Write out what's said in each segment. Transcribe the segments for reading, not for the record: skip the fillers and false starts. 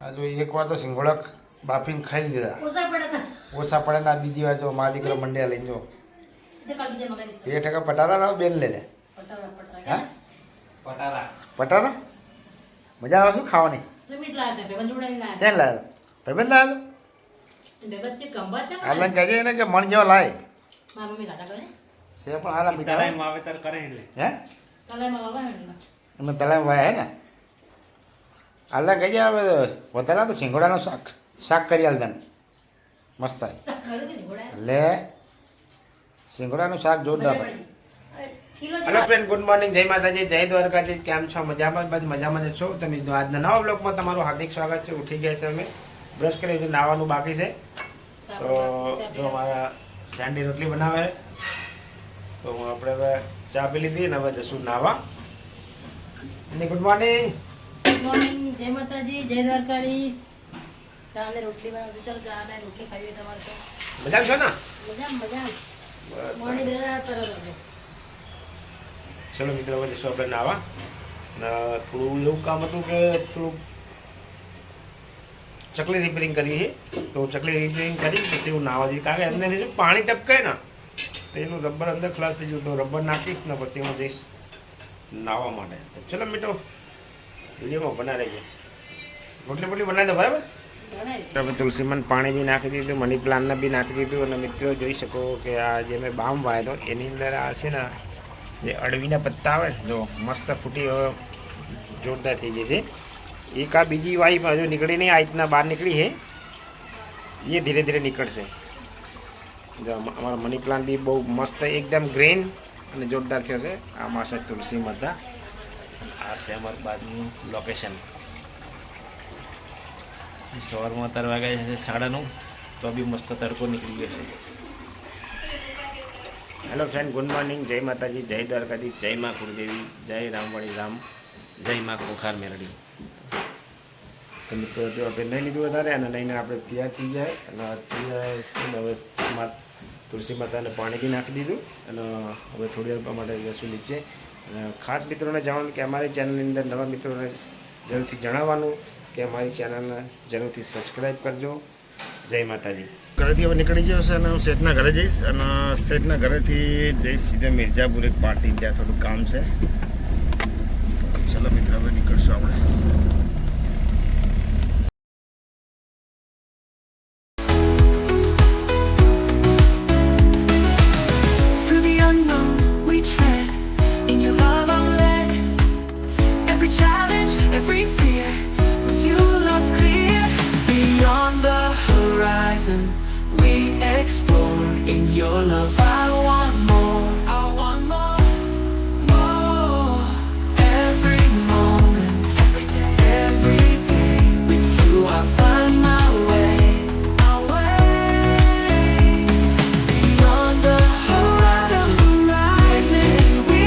આ જો એક વાર તો સિંગોડા બાફીને ખાઈ લીધા, ઓછા પડે ના બીજી વાર જો મારા દીકરો મંડ્યા લઈને જો 1 પટારા લાવ બેન લે લે. હા પટારા મજા આવે શું ખાવાની? ક્યાં લાવ્યો? ભાઈબંધ લાવ્યો? હાલને કહેજે ને કે મણ જેવા લાય છે પણ હાલા મીઠા વાવેતર કરે એટલે હે એમાં તલાઈ વાય હે ને હાલને કહેજે હવે વધારે તો સિંગોડાનું શાક કરી હાલ તને મસ્ત લે સિંગોડાનું શાક જોરદાર થાય. હેલો ફ્રેન્ડ, ગુડ મોર્નિંગ, જય માતાજી, જય દ્વારકાજી. કેમ છો? મજામાં? બસ મજામાં જ છો તમે? આજના નવા બ્લોગમાં તમારું હાર્દિક સ્વાગત છે. ઉઠી ગયા છે અમે, બ્રશ કરી દીધું, નાવાનું બાકી છે. તો જો અમારા સાંડી રોટલી બનાવે તો આપણે હવે ચા પી લીધી ને હવે જશું નાવા. અને ગુડ મોર્નિંગ, ગુડ મોર્નિંગ, જય માતાજી, જય દ્વારકાધીશ. ચા ને રોટલી બનાવજો. ચાલો ચા ને રોટલી ખાવી હોય તમારે તો મજા છો ને? મજા મોર્નિંગ દેરા તરત આવજો. ચલો મિત્રો, હવે જશું આપણે નાવા. ને થોડું એવું કામ હતું કે થોડું ચકલી રિપેરિંગ કરવી છે, તો ચકલી રિપેરિંગ કરી પછી એવું નાવા જઈએ. કારણ કે અંદર જો પાણી ટપકાય ને તો એનું રબર અંદર ખલાસ થઈ ગયું, તો રબર નાખીશ ને પછી હું જઈશ નાવા માટે. ચલો મિત્રો, વિડીયોમાં બના રહીએ. રોટલી બોટલી બનાવી દો બરાબર. તમે તુલસીમાં પાણી બી નાખી દીધું, મની પ્લાન્ટને બી નાખી દીધું. અને મિત્રો જોઈ શકો કે આ જે મેં બામ વાવ્યો હતો એની અંદર આ છે ને જે અળવીના પત્તા આવે જો મસ્ત ફૂટી જોરદાર થઈ ગઈ છે. એક આ બીજી વાઈ હજુ નીકળી નહીં, આ રીતના બહાર નીકળી છે, એ ધીરે ધીરે નીકળશે. જો અમારો મની પ્લાન્ટ બી બહુ મસ્ત એકદમ ગ્રીન અને જોરદાર થયો છે. આ માસે તુલસી માતા, આ છે અમારી બાજુનું લોકેશન. સવારમાં 4 વાગ્યા છે 9:30, તો બી મસ્ત તડકો નીકળી ગયો છે. હેલો ફ્રેન્ડ, ગુડ મોર્નિંગ, જય માતાજી, જય દ્વારકાધીશ, જય મા કુળદેવી, જય રામવાણી રામ, જય મા ખોખાર મેરડી. તો મિત્રો જો આપણે નહીં લીધું વધારે અને લઈને આપણે તૈયાર થઈ જાય. અને તૈયાર હવે તુલસી માતાને પાણી બી નાખી દીધું અને હવે થોડી વાર માટે જશું નીચે. અને ખાસ મિત્રોને જણાવવાનું કે અમારી ચેનલની અંદર નવા મિત્રોને જરૂરથી જણાવવાનું કે અમારી ચેનલને જરૂરથી સબસ્ક્રાઈબ કરજો. જય માતાજી. ઘરેથી હવે નીકળી ગયો છે અને હું શેઠના ઘરે જઈશ અને શેઠના ઘરેથી જઈશ સીધા મિર્જાપુર એક પાર્ટી, ત્યાં થોડું કામ છે. ચલો મિત્ર, હવે નીકળશું આપણે. We explore in your love. I want more. I want more, more. Every moment, every day with you, I find my way, my way. Beyond the horizon, we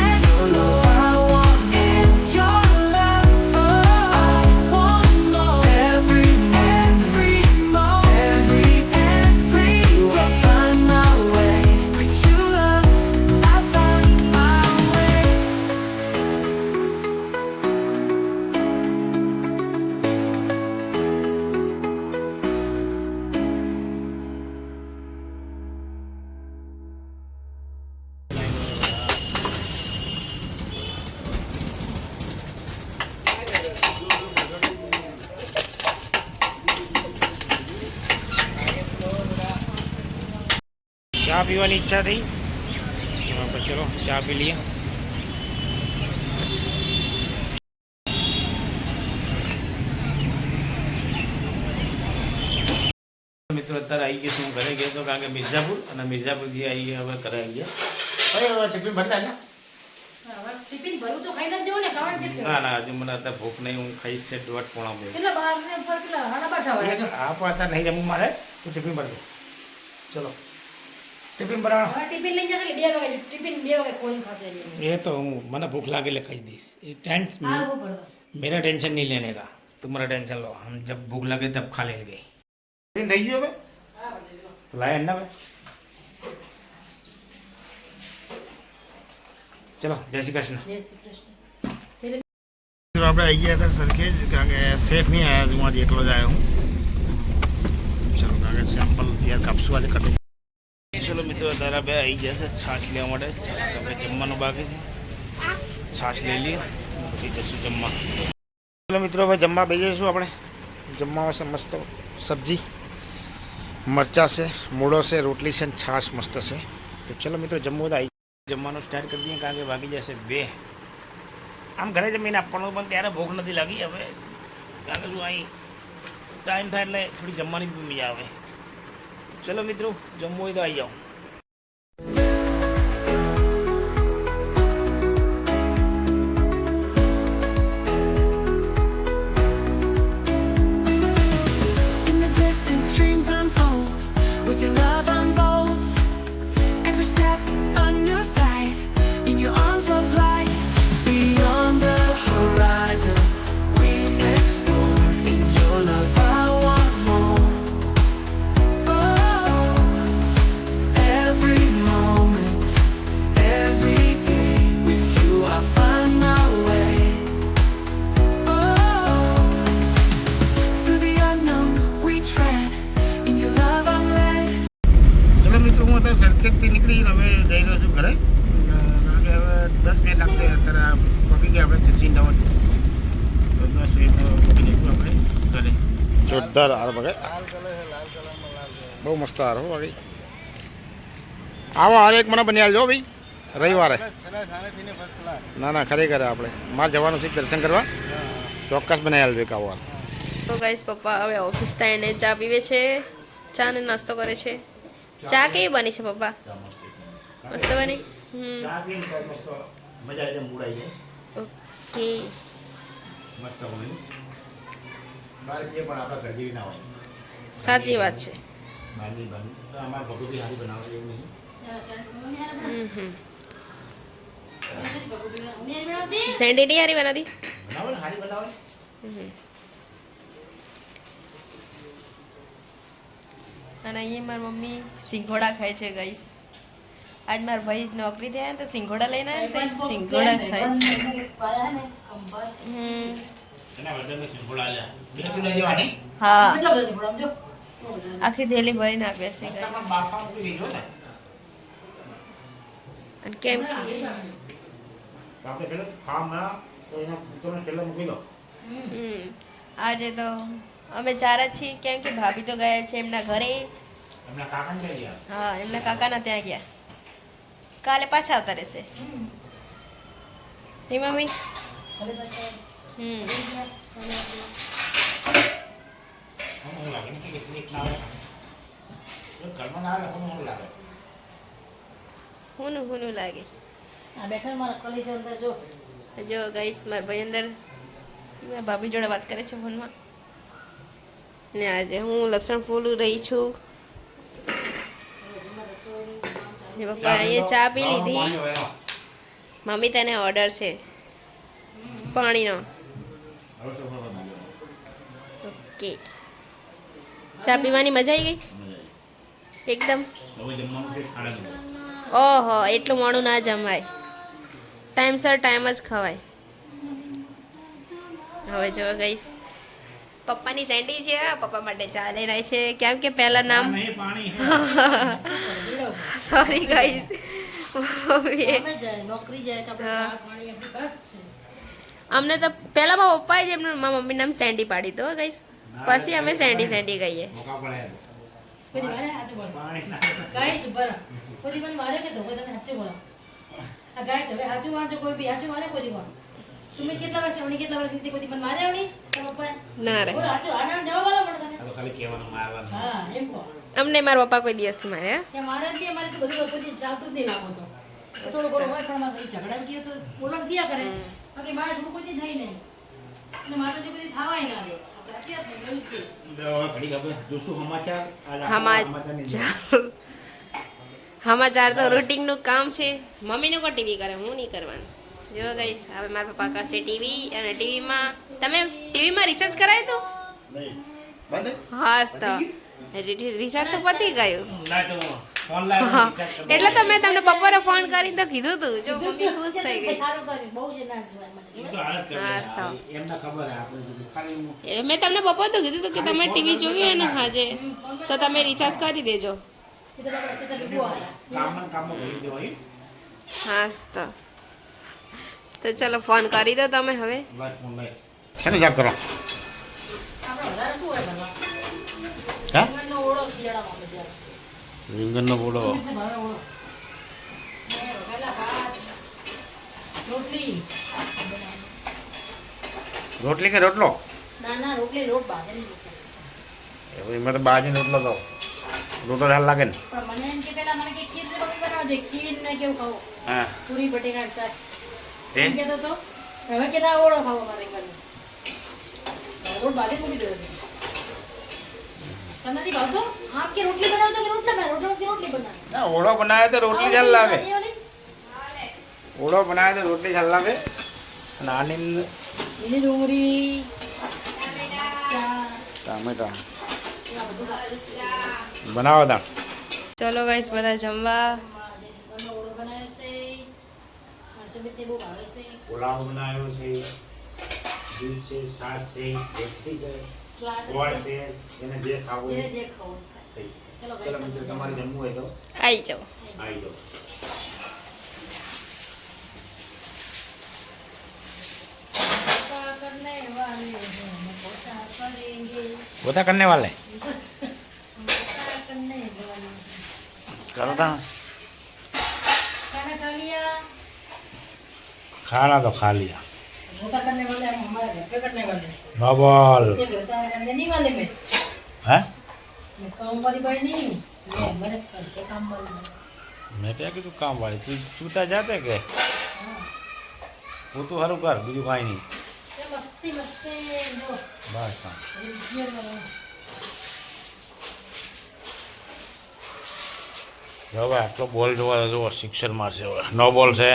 explore. I want in your love. I want more. Every moment. ચા પીવાની ઈચ્છા થઈ, ચલો ચા પી લઈએ. મિત્રો અત્યારે આવી ગયા છું, હું ઘરે ગયો હતો કારણ કે મિર્ઝાપુર, અને મિર્ઝાપુરથી આવી ગયા હવે ઘરે આવી ગયા. ટિફિન ભરતા ને ટિફિન ભરું તો ખાઈ જ જવું ને, ખાવાનું કેટલું? ના હજુ મને અત્યારે ભૂખ નહીં, હું ખાઈશ છે 1:30. કેટલા બાર ને પર કેટલા 8:30 વાગ્યા છે. આ પણ અત્યારે નહીં જમવું મારે, તો ટિફિન ભરજો. ચલો ટિફિન ભરાણો. ટિફિન લઈને જશે 2 વાગે, ટિફિન 2 વાગે કોઈ ખાશે નહીં. એ તો હું મને ભૂખ લાગે એટલે ખાઈ દઈશ. ये टेंशन हाँ वो भर दो. मेरा टेंशन नहीं लेने का, तुम्हारा टेंशन लो. हम जब भूख लगे तब खा लेंगे. થઈ ગયો ભાઈ, हाँ भर दो. તો લાય અંડા ભાઈ. ચલો જય શ્રી કૃષ્ણ. जय श्री कृष्ण. तेरे મિત્રો આપણે આવી ગયા હતા સરખેજ કારણ કે સેફ નહીં આવ્યા હું આજે એકલો જ આવ્યો હું ચાલો કારણ કે સેમ્પલ તૈયાર કાપશું આજે કટિંગ ચલો મિત્રો તારા બે આવી ગયા છે છાશ લેવા માટે આપણે જમવાનું બાકી છે છાશ લઈ લઈએ પછી જશું જમવા ચલો મિત્રો હવે જમવા બેસી જઈશું આપણે જમવા છે મસ્ત સબ્જી મરચાં છે મૂળો છે રોટલી છે છાશ મસ્ત છે તો ચલો મિત્રો જમવું તો આવી જમવાનું સ્ટાર્ટ કરી દઈએ કારણ કે વાગી જશે 2 આમ ઘરે જમીને આપવાનું પણ ત્યારે ભૂખ નથી લાગી હવે કારણ કે શું અહીં ટાઈમ થાય એટલે થોડી જમવાની બી મજા આવે ચલો મિત્રો જમવું હોય તો આવી જાઓ In the distance, dreams unfold. With your love, I'm bold. Every step a new sight. In your arms, love's light. Beyond the horizon, we explore. In your love, I want more. Oh, every moment, every day. With you, I find my way. Oh, through the unknown, we tread. In your love, I'm led. ચલો મિત્રો હું અત્યારે સરખેજથી નીકળીને હવે જઈ રહ્યો છું ઘરે કારણ કે હવે 10 મિનિટ લાગશે અત્યારે પહોંચી ગયા આપણે સચિન ધાવન તો 10 મિનિટમાં પહોંચી જઈશું આપણે ઘરે જોરદાર હાર બગા બહુ મસ્ત હાર હો ભાઈ આવો હાર એક મને બની આવજો ભાઈ રવિવારે ના ના ખરેખર આપણે મારે જવાનું છે દર્શન કરવા ચોક્કસ બનાવી આવજો એક આવો હાર તો ગાઈસ પપ્પા હવે ઓફિસ થઈને ચા પીવે છે ચા ને નાસ્તો કરે છે ચા કેવી બની છે પપ્પા મસ્ત બની ચા પીને તો મસ્ત મજા આવી જાય મૂડ આવી જાય ઓકે મસ્ત બની બહાર જે પણ આપણા ઘર જેવી ના હોય સાચી વાત છે બહારની બની તો અમારા ભગવતી હારી બનાવે એવું નહીં સેન્ડી નહીં હારી બનાવી બનાવે ને હારી બનાવે અને અહીંયા મારી મમ્મી સિંગોડા ખાય છે ગાઈસ આજ મારા ભાઈ નોકરી થયા ને તો સિંગોડા લઈને આવ્યા ને તો સિંગોડા ખાય છે એના વર્ધનને સિંગોડા આલ્યા બે કિલો જેવાની હા કેટલા બધા છે પણ આમ જો આખી થેલી ભરીને આપ્યા છે ગાઈસ પણ બાપા મૂકી દીધો ને અને કેમ કે આપણે પેલો કામ ના તો એના પૂછોને છેલ્લે મૂકી દો આજે તો અમે ચાર જ છીએ કેમ કે ભાભી તો ગયા છે એમના ઘરે એમના કાકાને લઈ ગયા હા એમના કાકાના ત્યાં ગયા કાલે પાછા આવતા રહેશે હે મમ્મી હું લાગે ને કે એક ના આવે ઘરમાં ના આવે હું લાગે હું લાગે આ બેઠા મારા કલી છે અંદર જો જો ગાઈસ મારા ભાઈ અંદર મારા ભાભી જોડે વાત કરે છે ફોનમાં ને આજે હું લસણ ફોલું રહી છું ને પપ્પા અહીંયા ચા પી લીધી મમ્મી તને ઓર્ડર છે પાણીનો ઓકે ચા પીવાની મજા આવી ગઈ એકદમ ઓહો એટલું મોડું ના જમાય ટાઈમસર ટાઈમ જ ખવાય હવે જો ગઈશ પપ્પાની સેન્ડી છે પપ્પા માટે ચા લઈને આવી છે કેમ કે પહેલા નામ સોરી ગાઈસ અમે જાય નોકરી જાય કે આપણે ચા પાણી આપણી વાત છે અમને તો પહેલા મારા પપ્પાએ જ એમનું મારા મમ્મી નામ સેન્ડી પાડી તો ગાઈસ પછી અમે સેન્ડી કહીએ કોઈ વારે સાચું બોલો ગાઈસ બરા કોઈ મને મારે કે તો કોઈ તમે સાચું બોલો આ ગાઈસ હવે સાચું વાંચો કોઈ બી સાચું મારે કોઈ દી સુમિત કેટલા વર્ષથી અવની કેટલા વર્ષથી કોઈ મને મારે આવડી તમારા પપ્પાએ ના રે બોલ સાચું આ નામ જવાબ આલો મને તમે ખાલી કહેવાનું મારવાનું હા એમ કહો અમને મારા પપ્પા કોઈ દિવસથી મારે કે મારે જ નહીં, અમારે તો બધું કોઈ ચાલતું જ નહીં લાગો તો થોડો ઘણો હોય પણ મારે ઝઘડા ગયો તો બોલણ ક્યાં કરે બાકી મારે થોડું કોઈ દી થઈ નહીં અને મારે જો કોઈ થાવાય ના દે આપણે અત્યારે જ નહીં, લઈશ કે ઘડી ખબર જોશું સમાચાર સમાચાર તો રૂટિનનું કામ છે મમ્મીને કોઈ ટીવી કરે હું નહીં કરવાનું જો ગઈશ હવે મારા પપ્પા કરશે ટીવી અને ટીવીમાં તમે ટીવીમાં રિચાર્જ કરાય તો નહીં બંધ હાસ તો રિચાર્જ તો પતી ગયું ના તો ઓનલાઈન હા રિચાર્જ કરવું. એટલે તો મેં તમને બપોરે ફોન કરીને તો કીધું તું જો મમ્મી ખુશ થઈ ગઈ સારું કર્યું બહુ જ ના જોવાય મને એ તો હાલત કરી હા, દે. એમને ખબર હે આપણે કીધું. ખાલી હું એટલે મેં તમને બપોરે તો કીધું તું કે તમે ટીવી જોવી હોય ને હાજે તો તમે રિચાર્જ કરી દેજો એ તો બાપા છે તો ડૂબો હારા કામમાં ભૂલી જવાય. હાસ તો ચલો ફોન કરી દો તમે હવે લાઈટ ફોન લાઈટ. શેનો જાપ કરો? આપણે વધારે શું હોય ભણવા હા? રીંગણનો ઓળો શિયાળામાં મજા રીંગણનો બોલો. આવે ભાવે ઓળો ને વઘારેલા ભાત રોટલી રોટલી કે રોટલો? ના ના રોટલી લોટ બાજરી રોટલી એવું એમાં તો બાજી રોટલો તો રોટલો સારું લાગે ને. પણ મને એમ કે પેલા મને કે ખીર રોટલી બનાવજે ખીર ને કેવું ખાવું હા પૂરી બટેકા શાક એ એમ કહેતો તો હવે કેતા ઓળો ખાવો મારે રીંગણનો રોટ બાજરી મૂકી દો તમને નથી ભાવતો આમ કે રોટલી બનાવતો કે રોટલા બનાવ રોટલો કે રોટલી બનાવ ના ઓળો બનાવે તો રોટલી સારું લાગે. ઓળો બનાવે તો રોટલી સારું લાગે. અને આની અંદર લીલી ડુંગળી ટામેટા બનાવો તા. ચલો ગાઈસ બધા જમવા રીંગણનો ઓળો બનાવ્યો છે હર્ષબેનને બહુ ભાવે છે પુલાવ બનાવ્યો છે, દૂધ છે, છાશ છે, રોટલી છે, સલાડ ગોળ છે, એને જે ખાવું જે હોય જે ખાવું થઈ. ચલો ચલો મિત્રો તમારે જમવું હોય તો આવી જાઓ આવી જાઓ. પોતા કરને વાલે हम पोता करेंगे પોતા કરને વાલે पोता करने वाले કરો તા. खाना खा लिया ખાના તો ખા લિયા. पोता करने वाले हम हमारे घर पे करने वाले બબલ इससे पोता करने नहीं वाले मैं હે काम वाली बाई नहीं हूँ मैं मदद करके काम वाली बाई મેં ત્યાં કીધું કામ વાળી તું સુતા જાતે કે हाँ હું તું સારું કર બીજું કાંઈ નહીં. ये मस्ती मस्ती जो બસ હા. ये जियर वाला જો ભાઈ આટલો બોલ જોવા જુઓ સિક્સર મારશે હવે નો બોલ છે.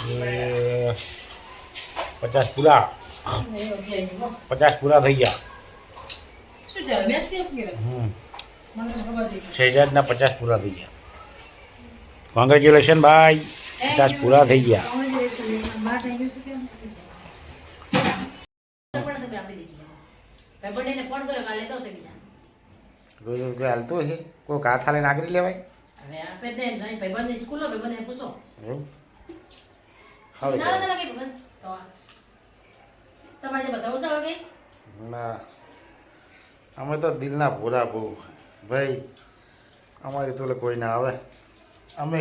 એ 50 પૂરા नहीं हो गया ये वो 50 પૂરા થઈ ગયા. શું ચાલે મેચ કેમ કહેવાય હમ મને તો ખબર નથી શહેજાદના 50 પૂરા થઈ ગયા. કોંગ્રેચ્યુલેશન ભાઈ 50 પૂરા થઈ ગયા. Congratulations. બાર થઈ ગયું છે કેમ? પણ તમે આપી દીધી. ભાઈ બર્થડેને ફોન કર્યો કાલે તો છે બીજા. રોજ રોજ કોઈ હાલતું હશે કોઈ હાથ હાલે નાગરી લેવાય હવે આપે દે નહીં ભાઈબંધની સ્કૂલ હોય ભાઈબંધને પૂછો. એવું હવે ના ના લાગે ભાઈબંધ. તો આ. તમારે જે બતાવો છો હવે ના અમે તો દિલના પૂરા બહુ ભાઈ અમારી તો કોઈ ના આવે અમે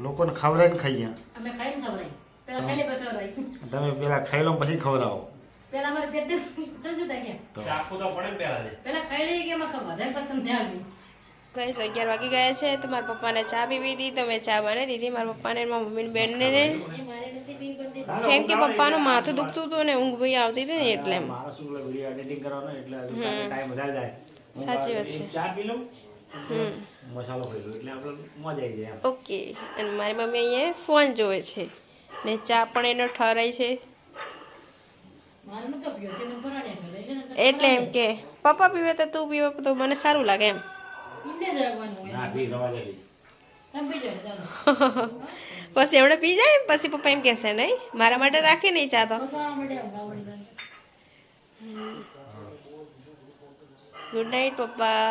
લોકોને ખવડાવીને ખાઈએ અમે ખાઈને ખવડાવી. પેલા ખાઈ લે પછી ખવડાવી. તમે પેલા ખાઈ લો પછી ખવડાવો પેલા અમારે પેટ શું શું થાય કે તો પેલા ખાઈ લઈએ કે એમાં ખબર વધારે પસંદ નહીં આવી. ગાઈસ 11 વાગી ગયા છે તો મારા પપ્પાને ચા પીવી હતી તો મેં ચા બનાવી દીધી મારા પપ્પાને મારા મમ્મીને બેનને એ મારે નથી પી પડતી. કેમ કે પપ્પાનું માથું દુખતું હતું ને ઊંઘ ભાઈ આવતી હતી ને એટલે એમ. મારો શું વિડીયો એડિટિંગ કરવાનો એટલે ટાઈમ વધારે જાય હું સાચી વાત છે. એક ચા પી લઉં હમ મસાલો ખાઈ લઉં એટલે આપણે મજા આવી જાય એમ. ઓકે અને મારી મમ્મી અહીંયા ફોન જોવે છે ને ચા પણ એનો ઠરાય છે મારે નતો પીયો તે મને પરાણે ગયો લઈ લે ને તો એટલે એમ કે પપ્પા પીવે તો તું પીવે તો મને સારું લાગે એમ એમને જ રાખવાનું હોય. ના પી રવા દે તમે પી જાઓ ચાલો. પછી એમણે પી જાય પછી પપ્પા એમ કહેશે નહીં મારા માટે રાખી નહીં ચા તો પકવા મળે આમ ગાવડી ગાવડી. ગુડ નાઇટ પપ્પા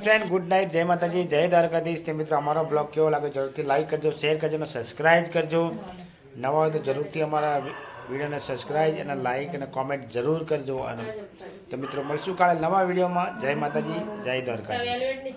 ફ્રેન્ડ ગુડ નાઇટ જય માતાજી જય દ્વારકાધીશ. તે મિત્રો અમારો બ્લોગ કેવો લાગે જરૂરથી લાઈક કરજો શેર કરજો અને સબસ્ક્રાઈબ કરજો. નવા હોય તો જરૂરથી અમારા વિડીયોને સબસ્ક્રાઈબ અને લાઈક અને કોમેન્ટ જરૂર કરજો. અને તો મિત્રો મળશું કાલે નવા વિડીયોમાં. જય માતાજી જય દ્વારકાધીશ.